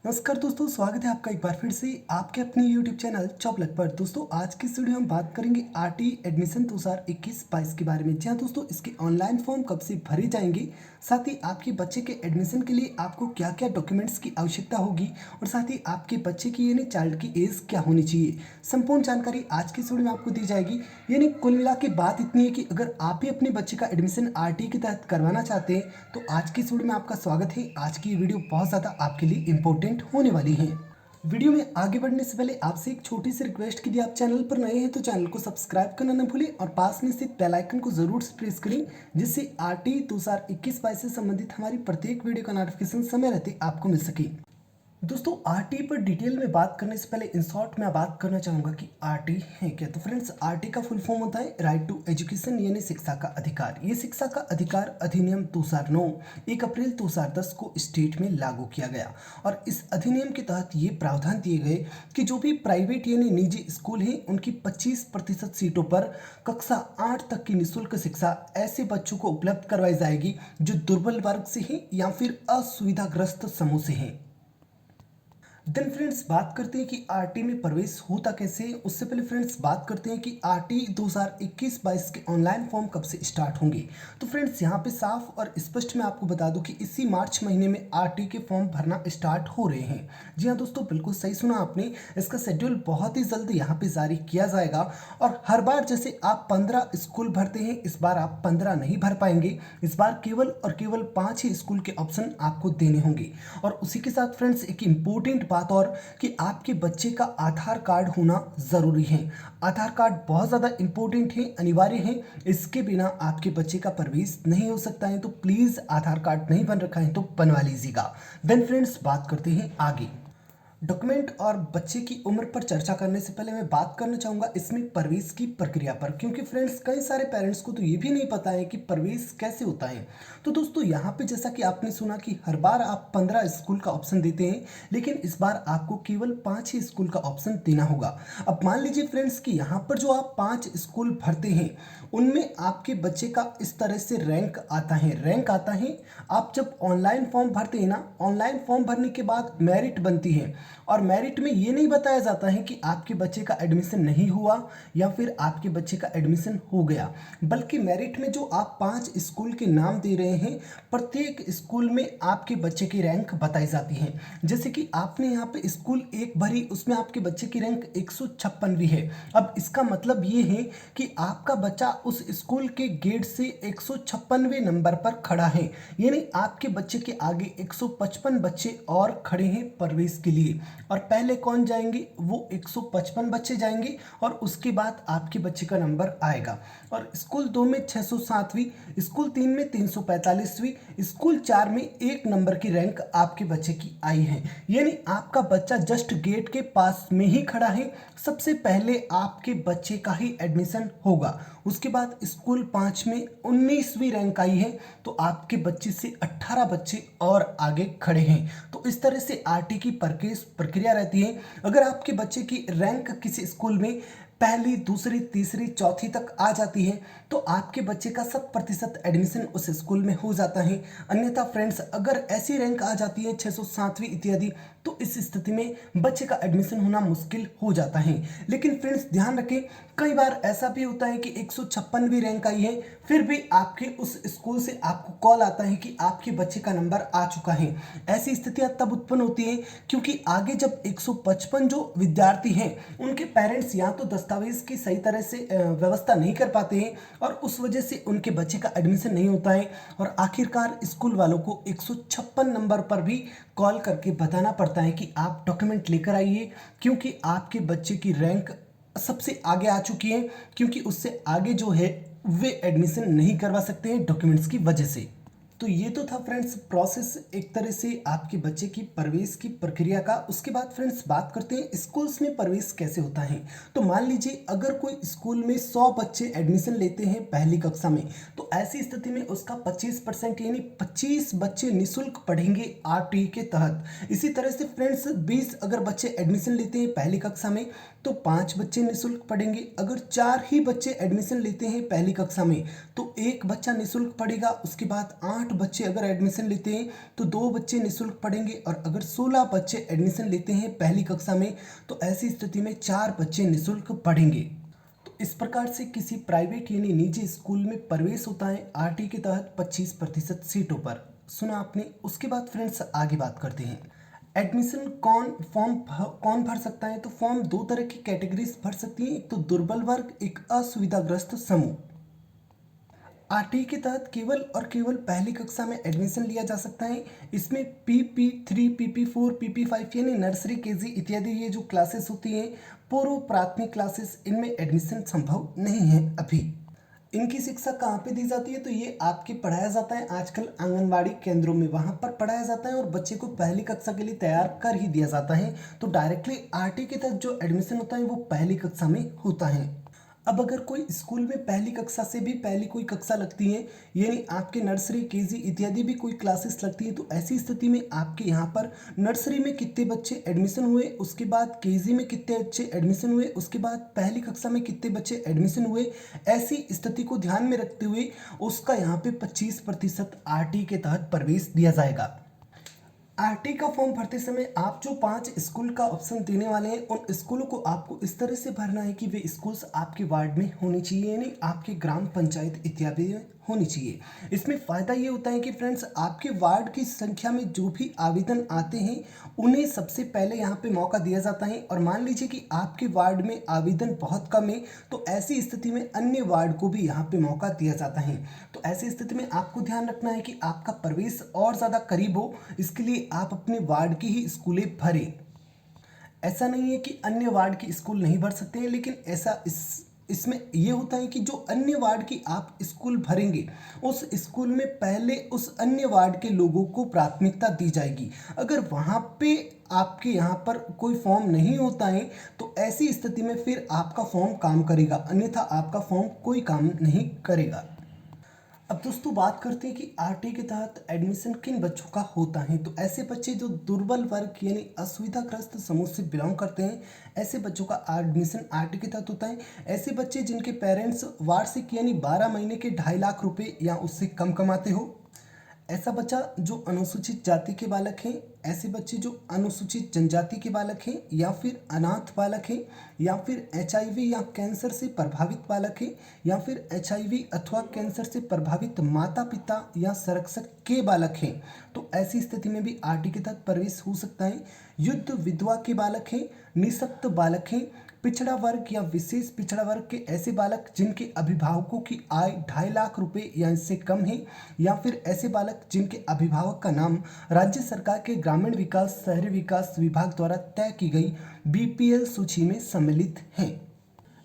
नमस्कार दोस्तों, स्वागत है आपका एक बार फिर से आपके अपने YouTube चैनल जॉब लक पर। दोस्तों आज की इस वीडियो में बात करेंगे आरटी एडमिशन 2021-22 के बारे में। जी हाँ दोस्तों, इसके ऑनलाइन फॉर्म कब से भरे जाएंगे, साथ ही आपके बच्चे के एडमिशन के लिए आपको क्या क्या डॉक्यूमेंट्स की आवश्यकता होगी और साथ ही आपके बच्चे की यानी चाइल्ड की एज क्या होनी चाहिए, संपूर्ण जानकारी आज की इस वीडियो में आपको दी जाएगी। यानी कुल मिला के बात इतनी है कि अगर आप भी अपने बच्चे का एडमिशन आरटी के तहत करवाना चाहते हैं तो आज की इस वीडियो में आपका स्वागत है। आज की ये वीडियो बहुत ज़्यादा आपके लिए इंपॉर्टेंट होने वाली है। वीडियो में आगे बढ़ने से पहले आपसे एक छोटी सी रिक्वेस्ट, यदि आप चैनल पर नए हैं तो चैनल को सब्सक्राइब करना न भूलें और पास में स्थित बेल आइकन को जरूर प्रेस करें, जिससे आरटी 2021-22 से संबंधित हमारी प्रत्येक वीडियो का नोटिफिकेशन समय रहते आपको मिल सके। दोस्तों आरटी पर डिटेल में बात करने से पहले इन शॉर्ट मैं बात करना चाहूँगा कि आरटी है क्या। तो फ्रेंड्स, आरटी का फुल फॉर्म होता है राइट टू एजुकेशन, यानी शिक्षा का अधिकार। ये शिक्षा का अधिकार अधिनियम 2009 1 अप्रैल 2010 को स्टेट में लागू किया गया और इस अधिनियम के तहत ये प्रावधान दिए गए कि जो भी प्राइवेट यानी निजी स्कूल हैं उनकी 25% सीटों पर कक्षा 8 तक की निःशुल्क शिक्षा ऐसे बच्चों को उपलब्ध करवाई जाएगी जो दुर्बल वर्ग से हैं या फिर असुविधाग्रस्त समूह से हैं। देन फ्रेंड्स, बात करते हैं कि आरटी में प्रवेश होता कैसे। उससे पहले फ्रेंड्स बात करते हैं कि आरटी 2021-22 के ऑनलाइन फॉर्म कब से स्टार्ट होंगे। तो फ्रेंड्स यहाँ पे साफ और स्पष्ट मैं आपको बता दूं कि इसी मार्च महीने में आरटी के फॉर्म भरना स्टार्ट हो रहे हैं। जी हाँ दोस्तों, बिल्कुल सही सुना आपने। इसका शेड्यूल बहुत ही जल्द यहाँ पे जारी किया जाएगा और हर बार जैसे आप 15 स्कूल भरते हैं, इस बार आप 15 नहीं भर पाएंगे। इस बार केवल और केवल 5 ही स्कूल के ऑप्शन आपको देने होंगे। और उसी के साथ फ्रेंड्स एक इंपॉर्टेंट बात और कि आपके बच्चे का आधार कार्ड होना जरूरी है। आधार कार्ड बहुत ज़्यादा इंपॉर्टेंट है, अनिवार्य है। इसके बिना आपके बच्चे का प्रवेश नहीं हो सकता है। तो प्लीज़ आधार कार्ड नहीं बन रखा है तो बनवा लीजिएगा। देन फ्रेंड्स बात करते हैं आगे डॉक्यूमेंट और बच्चे की उम्र पर चर्चा करने से पहले मैं बात करना चाहूँगा इसमें प्रवेश की प्रक्रिया पर, क्योंकि फ्रेंड्स कई सारे पेरेंट्स को तो ये भी नहीं पता है कि प्रवेश कैसे होता है। तो दोस्तों यहाँ पे जैसा कि आपने सुना कि हर बार आप 15 स्कूल का ऑप्शन देते हैं, लेकिन इस बार आपको केवल 5 ही स्कूल का ऑप्शन देना होगा। अब मान लीजिए फ्रेंड्स कि यहाँ पर जो आप 5 स्कूल भरते हैं उनमें आपके बच्चे का इस तरह से रैंक आता है। आप जब ऑनलाइन फॉर्म भरते हैं ना, ऑनलाइन फॉर्म भरने के बाद मेरिट बनती है और मेरिट में ये नहीं बताया जाता है कि आपके बच्चे का एडमिशन नहीं हुआ या फिर आपके बच्चे का एडमिशन हो गया, बल्कि मेरिट में जो आप 5 स्कूल के नाम दे रहे हैं, प्रत्येक स्कूल में आपके बच्चे की रैंक बताई जाती है। जैसे कि आपने यहाँ पे स्कूल एक भरी, उसमें आपके बच्चे की रैंक 156वीं है। अब इसका मतलब ये है कि आपका बच्चा उस स्कूल के गेट से 156वें नंबर पर खड़ा है, यानी आपके बच्चे के आगे 155 बच्चे और खड़े हैं प्रवेश के लिए। और पहले कौन जाएंगे, वो 155 बच्चे जाएंगे और उसके बाद आपके बच्चे का नंबर आएगा। और स्कूल 2 में 607वीं, स्कूल 3 में 345वीं, स्कूल 4 में 1 नंबर की रैंक आपके बच्चे की आई है। यानी आपका बच्चा जस्ट गेट के पास में ही खड़ा है, सबसे पहले आपके बच्चे का ही एडमिशन होगा। उसके बाद स्कूल 5 में 19वीं रैंक आई है, तो आपके बच्चे से 18 बच्चे और आगे खड़े हैं। तो इस तरह से आरटी की प्रक्रिया रहती है। अगर आपके बच्चे की रैंक किसी स्कूल में पहली, दूसरी, तीसरी, चौथी तक आ जाती है तो आपके बच्चे का 100% एडमिशन उस स्कूल में हो जाता है। अन्यथा फ्रेंड्स, अगर ऐसी रैंक आ जाती है 607वीं इत्यादि, तो इस स्थिति में बच्चे का एडमिशन होना मुश्किल हो जाता है। लेकिन फ्रेंड्स ध्यान रखें, कई बार ऐसा भी होता है कि 156वीं रैंक आई है, फिर भी आपके उस स्कूल से आपको कॉल आता है कि आपके बच्चे का नंबर आ चुका है। ऐसी स्थितियां तब उत्पन्न होती है क्योंकि आगे जब 155 जो विद्यार्थी हैं उनके पेरेंट्स या तो दस्तावेज की सही तरह से व्यवस्था नहीं कर पाते हैं और उस वजह से उनके बच्चे का एडमिशन नहीं होता है और आखिरकार स्कूल वालों को 156 नंबर पर भी कॉल करके बताना पड़ता है कि आप डॉक्यूमेंट लेकर आइए, क्योंकि आपके बच्चे की रैंक सबसे आगे आ चुकी है, क्योंकि उससे आगे जो है वे एडमिशन नहीं करवा सकते हैं डॉक्यूमेंट्स की वजह से। तो ये तो था फ्रेंड्स प्रोसेस एक तरह से आपके बच्चे की प्रवेश की प्रक्रिया का। उसके बाद फ्रेंड्स बात करते हैं स्कूल्स में प्रवेश कैसे होता है। तो मान लीजिए अगर कोई स्कूल में 100 बच्चे एडमिशन लेते हैं पहली कक्षा में, तो ऐसी स्थिति में उसका 25% यानी 25 बच्चे निःशुल्क पढ़ेंगे आरटी के तहत। इसी तरह से फ्रेंड्स 20 अगर बच्चे एडमिशन लेते हैं पहली कक्षा में तो 5 बच्चे निःशुल्क पढ़ेंगे। अगर 4 ही बच्चे एडमिशन लेते हैं पहली कक्षा में तो 1 बच्चा निःशुल्क पढ़ेगा। उसके बाद 8 बच्चे अगर एडमिशन लेते हैं तो 2 बच्चे निःशुल्क पढ़ेंगे, और अगर 16 बच्चे एडमिशन लेते हैं पहली कक्षा में तो ऐसी स्थिति में 4 बच्चे निःशुल्क पढ़ेंगे। तो इस प्रकार से किसी प्राइवेट यानी निजी स्कूल में प्रवेश होता है आरटी के तहत 25% सीटों पर। सुना आपने। उसके बाद फ्रेंड्स आगे बात करते हैं एडमिशन कौन भर सकता है। तो फॉर्म 2 तरह की कैटेगरीज भर सकती हैं, एक तो दुर्बल वर्ग, एक असुविधाग्रस्त समूह। आरटी के तहत केवल और केवल पहली कक्षा में एडमिशन लिया जा सकता है। इसमें PP3, PP4, PP5 यानी नर्सरी, केजी इत्यादि ये जो क्लासेस होती हैं पूर्व प्राथमिक क्लासेस, इनमें एडमिशन संभव नहीं है अभी। इनकी शिक्षा कहाँ पे दी जाती है, तो ये आपके पढ़ाया जाता है आजकल आंगनवाड़ी केंद्रों में, वहाँ पर पढ़ाया जाता है और बच्चे को पहली कक्षा के लिए तैयार कर ही दिया जाता है। तो डायरेक्टली आरटी के तहत जो एडमिशन होता है वो पहली कक्षा में होता है। अब अगर कोई स्कूल में पहली कक्षा से भी पहली कोई कक्षा लगती है, यानी आपके नर्सरी, केजी इत्यादि भी कोई क्लासेस लगती हैं, तो ऐसी स्थिति में आपके यहाँ पर नर्सरी में कितने बच्चे एडमिशन हुए, उसके बाद केजी में कितने बच्चे एडमिशन हुए, उसके बाद पहली कक्षा में कितने बच्चे एडमिशन हुए, ऐसी स्थिति को ध्यान में रखते हुए उसका यहाँ पे 25% आरटी के तहत प्रवेश दिया जाएगा। आरटी का फॉर्म भरते समय आप जो 5 स्कूल का ऑप्शन देने वाले हैं उन स्कूलों को आपको इस तरह से भरना है कि वे स्कूल्स आपके वार्ड में होनी चाहिए, यानी आपके ग्राम पंचायत इत्यादि में होनी चाहिए। इसमें फ़ायदा ये होता है कि फ्रेंड्स आपके वार्ड की संख्या में जो भी आवेदन आते हैं उन्हें सबसे पहले यहाँ पे मौका दिया जाता है। और मान लीजिए कि आपके वार्ड में आवेदन बहुत कम है तो ऐसी स्थिति में अन्य वार्ड को भी यहाँ पे मौका दिया जाता है। तो ऐसी स्थिति में आपको ध्यान रखना है कि आपका प्रवेश और ज़्यादा करीब हो, इसके लिए आप अपने वार्ड की ही स्कूलें भरें। ऐसा नहीं है कि अन्य वार्ड की स्कूल नहीं भर सकते हैं, लेकिन ऐसा इसमें ये होता है कि जो अन्य वार्ड की आप स्कूल भरेंगे उस स्कूल में पहले उस अन्य वार्ड के लोगों को प्राथमिकता दी जाएगी। अगर वहाँ पे आपके यहाँ पर कोई फॉर्म नहीं होता है तो ऐसी स्थिति में फिर आपका फॉर्म काम करेगा, अन्यथा आपका फॉर्म कोई काम नहीं करेगा। अब दोस्तों बात करते हैं कि आरटी के तहत एडमिशन किन बच्चों का होता है। तो ऐसे बच्चे जो दुर्बल वर्ग यानी असुविधाग्रस्त समूह से बिलोंग करते हैं, ऐसे बच्चों का एडमिशन आरटी के तहत होता है। ऐसे बच्चे जिनके पेरेंट्स वार्षिक यानी 12 महीने के 2.5 लाख रुपए या उससे कम कमाते हो। ऐसा बच्चा जो अनुसूचित जाति के बालक हैं, ऐसे बच्चे जो अनुसूचित जनजाति के बालक हैं, या फिर अनाथ बालक हैं, या फिर एचआईवी या कैंसर से प्रभावित बालक हैं, या फिर एचआईवी अथवा कैंसर से प्रभावित माता पिता या संरक्षक के बालक हैं, तो ऐसी स्थिति में भी आरटी के तहत प्रवेश हो सकता है। युद्ध विधवा के बालक हैं, निःशक्त बालक हैं, पिछड़ा वर्ग या विशेष पिछड़ा वर्ग के ऐसे बालक जिनके अभिभावकों की आय 2.5 लाख रुपए या इससे कम है, या फिर ऐसे बालक जिनके अभिभावक का नाम राज्य सरकार के ग्रामीण विकास शहरी विकास विभाग द्वारा तय की गई बीपीएल सूची में सम्मिलित हैं।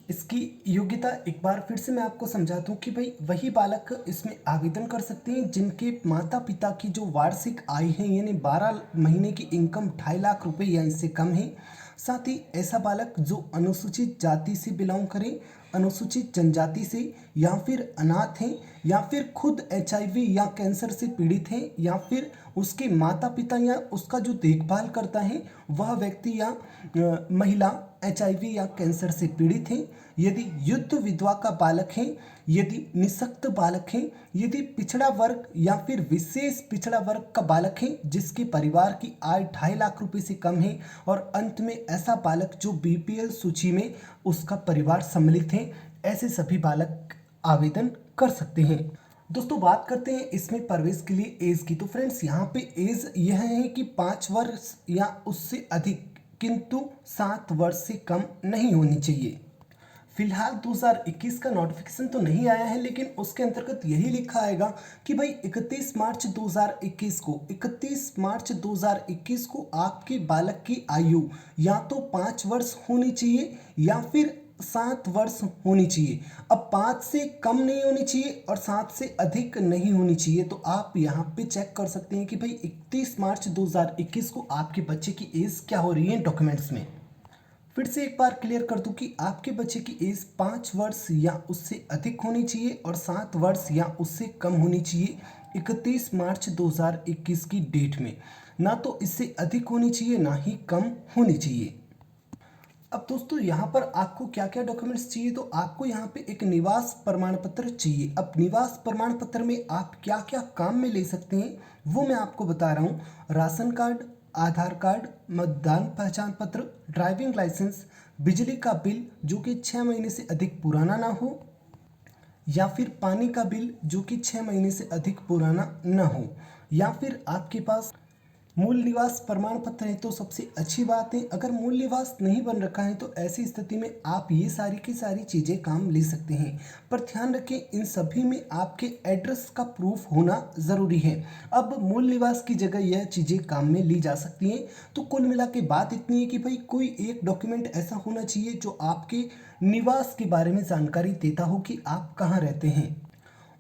इसकी योग्यता एक बार फिर से मैं आपको समझा दूं कि भाई वही बालक इसमें आवेदन कर सकते हैं जिनके माता पिता की जो वार्षिक आय है यानी 12 महीने की इनकम 2.5 लाख रुपए या इससे कम है। साथ ही ऐसा बालक जो अनुसूचित जाति से बिलोंग करे, अनुसूचित जनजाति से, या फिर अनाथ हैं, या फिर खुद एचआईवी या कैंसर से पीड़ित हैं, या फिर उसके माता पिता या उसका जो देखभाल करता है वह व्यक्ति या महिला एचआईवी या कैंसर से पीड़ित हैं, यदि युद्ध विधवा का बालक है, यदि निःशक्त बालक है, यदि पिछड़ा वर्ग या फिर विशेष पिछड़ा वर्ग का बालक है जिसके परिवार की आय 2.5 लाख रुपए से कम है, और अंत में ऐसा बालक जो बीपीएल सूची में उसका परिवार सम्मिलित है, ऐसे सभी बालक आवेदन कर सकते हैं। दोस्तों बात करते हैं इसमें प्रवेश के लिए एज की। तो फ्रेंड्स यहाँ पे एज यह है कि 5 वर्ष या उससे अधिक, किंतु 7 वर्ष से कम नहीं होनी चाहिए। फिलहाल 2021 का नोटिफिकेशन तो नहीं आया है, लेकिन उसके अंतर्गत यही लिखा आएगा कि भाई 31 मार्च 2021 को आपके बालक की आयु या तो 5 वर्ष होनी चाहिए या फिर 7 वर्ष होनी चाहिए। अब 5 से कम नहीं होनी चाहिए और 7 से अधिक नहीं होनी चाहिए। तो आप यहाँ पे चेक कर सकते हैं कि भाई 31 मार्च 2021 को आपके बच्चे की एज क्या हो रही है डॉक्यूमेंट्स में। फिर से एक बार क्लियर कर दूं कि आपके बच्चे की एज 5 वर्ष या उससे अधिक होनी चाहिए और 7 वर्ष या उससे कम होनी चाहिए 31 मार्च 2021 की डेट में, ना तो इससे अधिक होनी चाहिए ना ही कम होनी चाहिए। अब दोस्तों यहाँ पर आपको क्या क्या डॉक्यूमेंट्स चाहिए, तो आपको यहाँ पे एक निवास प्रमाण पत्र चाहिए। अब निवास प्रमाण पत्र में आप क्या क्या काम में ले सकते हैं वो मैं आपको बता रहा हूँ। राशन कार्ड, आधार कार्ड, मतदान पहचान पत्र, ड्राइविंग लाइसेंस, बिजली का बिल जो कि 6 महीने से अधिक पुराना ना हो, या फिर पानी का बिल जो कि 6 महीने से अधिक पुराना न हो, या फिर आपके पास मूल निवास प्रमाण पत्र है तो सबसे अच्छी बात है। अगर मूल निवास नहीं बन रखा है तो ऐसी स्थिति में आप ये सारी की सारी चीज़ें काम ले सकते हैं, पर ध्यान रखें इन सभी में आपके एड्रेस का प्रूफ होना ज़रूरी है। अब मूल निवास की जगह यह चीज़ें काम में ली जा सकती हैं। तो कुल मिला के बात इतनी है कि भाई कोई एक डॉक्यूमेंट ऐसा होना चाहिए जो आपके निवास के बारे में जानकारी देता हो कि आप कहाँ रहते हैं।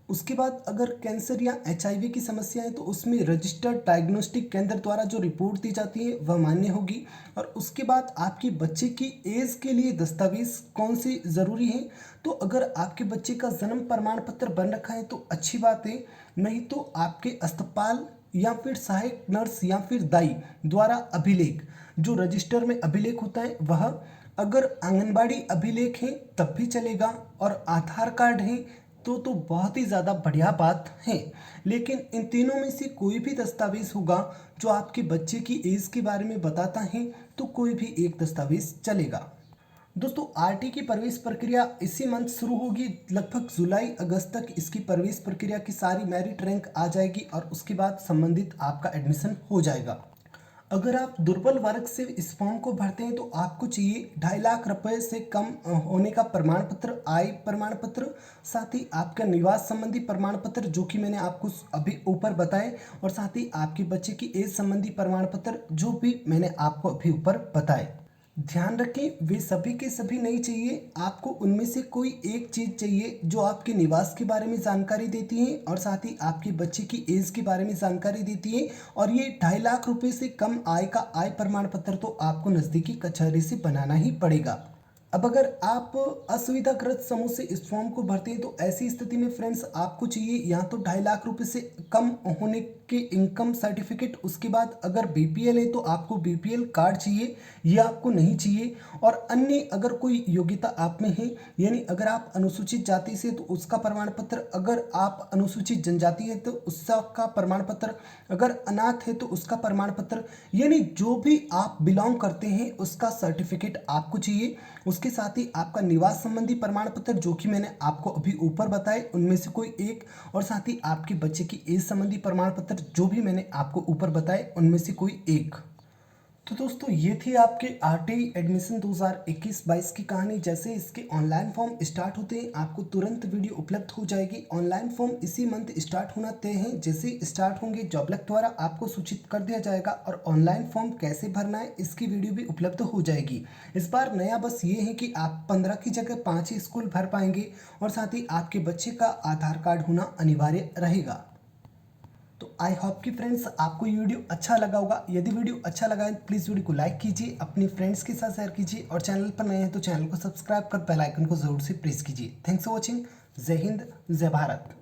उसके बाद अगर कैंसर या HIV की समस्या है तो उसमें रजिस्टर्ड डायग्नोस्टिक केंद्र द्वारा जो रिपोर्ट दी जाती है वह मान्य होगी। और उसके बाद आपके बच्चे की एज के लिए दस्तावेज कौन से ज़रूरी हैं, तो अगर आपके बच्चे का जन्म प्रमाण पत्र बन रखा है तो अच्छी बात है, नहीं तो आपके अस्पताल या फिर सहायक नर्स या फिर दाई द्वारा अभिलेख, जो रजिस्टर में अभिलेख होता है वह, अगर आंगनबाड़ी अभिलेख है तब भी चलेगा, और आधार कार्ड है तो बहुत ही ज़्यादा बढ़िया बात है। लेकिन इन तीनों में से कोई भी दस्तावेज होगा जो आपके बच्चे की एज के बारे में बताता है तो कोई भी एक दस्तावेज चलेगा। दोस्तों RT की प्रवेश प्रक्रिया इसी मंथ शुरू होगी, लगभग जुलाई अगस्त तक इसकी प्रवेश प्रक्रिया की सारी मेरिट रैंक आ जाएगी और उसके बाद संबंधित आपका एडमिशन हो जाएगा। अगर आप दुर्बल वर्ग से इस फॉर्म को भरते हैं तो आपको चाहिए 2.5 लाख रुपए से कम होने का प्रमाण पत्र, आय प्रमाण पत्र, साथ ही आपका निवास संबंधी प्रमाण पत्र जो कि मैंने आपको अभी ऊपर बताए, और साथ ही आपके बच्चे की एज संबंधी प्रमाण पत्र जो भी मैंने आपको अभी ऊपर बताए। ध्यान रखें वे सभी के सभी नहीं चाहिए, आपको उनमें से कोई एक चीज़ चाहिए जो आपके निवास के बारे में जानकारी देती है और साथ ही आपके बच्चे की एज के बारे में जानकारी देती है। और ये 2.5 लाख रुपए से कम आय का आय प्रमाण पत्र तो आपको नज़दीकी कचहरी से बनाना ही पड़ेगा। अब अगर आप असुविधाग्रस्त समूह से इस फॉर्म को भरते हैं तो ऐसी स्थिति में फ्रेंड्स आपको चाहिए या तो 2.5 लाख रुपए से कम होने के इनकम सर्टिफिकेट, उसके बाद अगर BPL है तो आपको BPL कार्ड चाहिए, ये आपको नहीं चाहिए। और अन्य अगर कोई योग्यता आप में है, यानी अगर आप अनुसूचित जाति से तो उसका प्रमाण पत्र, अगर आप अनुसूचित जनजाति है तो उसका प्रमाण पत्र, अगर अनाथ है तो उसका प्रमाण पत्र, यानी जो भी आप बिलोंग करते हैं उसका सर्टिफिकेट आपको चाहिए। उसके साथ ही आपका निवास संबंधी प्रमाण पत्र जो कि मैंने आपको अभी ऊपर बताए उनमें से कोई एक, और साथ ही आपके बच्चे की एज संबंधी प्रमाण पत्र जो भी मैंने आपको ऊपर बताए उनमें से कोई एक। तो दोस्तों ये थी आपके RT एडमिशन 2021-22 की कहानी। जैसे इसके ऑनलाइन फॉर्म स्टार्ट होते हैं आपको तुरंत वीडियो उपलब्ध हो जाएगी। ऑनलाइन फॉर्म इसी मंथ स्टार्ट होना तय है, जैसे स्टार्ट होंगे जॉबलक द्वारा आपको सूचित कर दिया जाएगा, और ऑनलाइन फॉर्म कैसे भरना है इसकी वीडियो भी उपलब्ध हो जाएगी। इस बार नया बस ये है कि आप 15 की जगह 5 ही स्कूल भर पाएंगे, और साथ ही आपके बच्चे का आधार कार्ड होना अनिवार्य रहेगा। तो आई होप कि फ्रेंड्स आपको ये वीडियो अच्छा लगा होगा। यदि वीडियो अच्छा लगा है तो प्लीज़ वीडियो को लाइक कीजिए, अपने फ्रेंड्स के साथ शेयर कीजिए, और चैनल पर नए हैं तो चैनल को सब्सक्राइब कर बेल आइकन को जरूर से प्रेस कीजिए। Thanks for watching. जय हिंद, जय भारत।